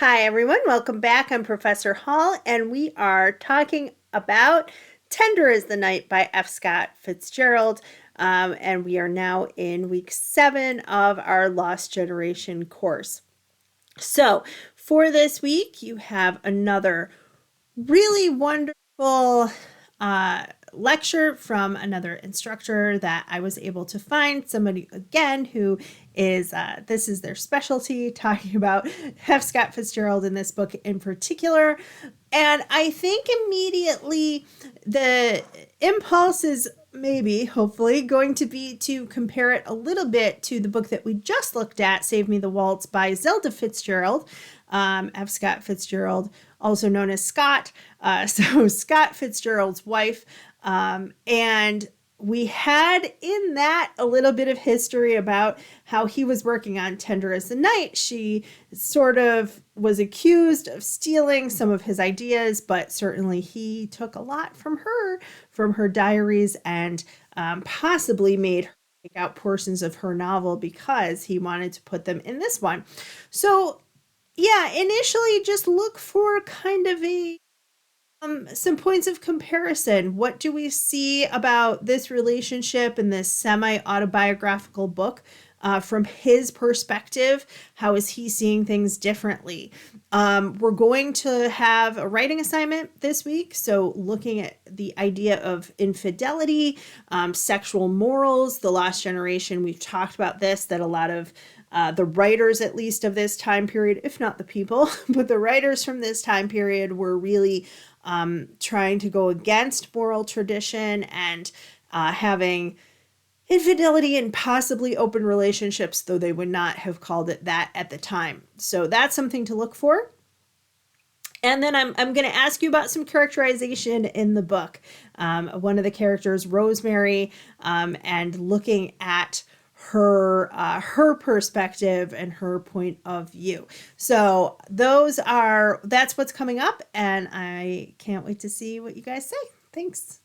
Hi, everyone. Welcome back. I'm Professor Hall, and we are talking about Tender is the Night by F. Scott Fitzgerald. And we are now in week 7 of our Lost Generation course. So, for this week, you have another really wonderful uh, lecture from another instructor that I was able to find. Somebody, again, who is, this is their specialty, talking about F. Scott Fitzgerald in this book in particular. And I think immediately the impulse is maybe, hopefully, going to be to compare it a little bit to the book that we just looked at, Save Me the Waltz by Zelda Fitzgerald, F. Scott Fitzgerald, also known as Scott. So Scott Fitzgerald's wife. And we had in that a little bit of history about how he was working on Tender as the Night. She sort of was accused of stealing some of his ideas, but certainly he took a lot from her diaries, and possibly made her take out portions of her novel because he wanted to put them in this one. So yeah, initially just look for kind of a some points of comparison. What do we see about this relationship in this semi-autobiographical book from his perspective? How is he seeing things differently? We're going to have a writing assignment this week, so looking at the idea of infidelity, sexual morals, the Lost Generation. We've talked about this, that a lot of the writers, at least of this time period, if not the people, but the writers from this time period were really trying to go against moral tradition and having infidelity and possibly open relationships, though they would not have called it that at the time. So that's something to look for. And then I'm going to ask you about some characterization in the book. One of the characters, Rosemary, and looking at her perspective and her point of view. So that's what's coming up, and I can't wait to see what you guys say. Thanks.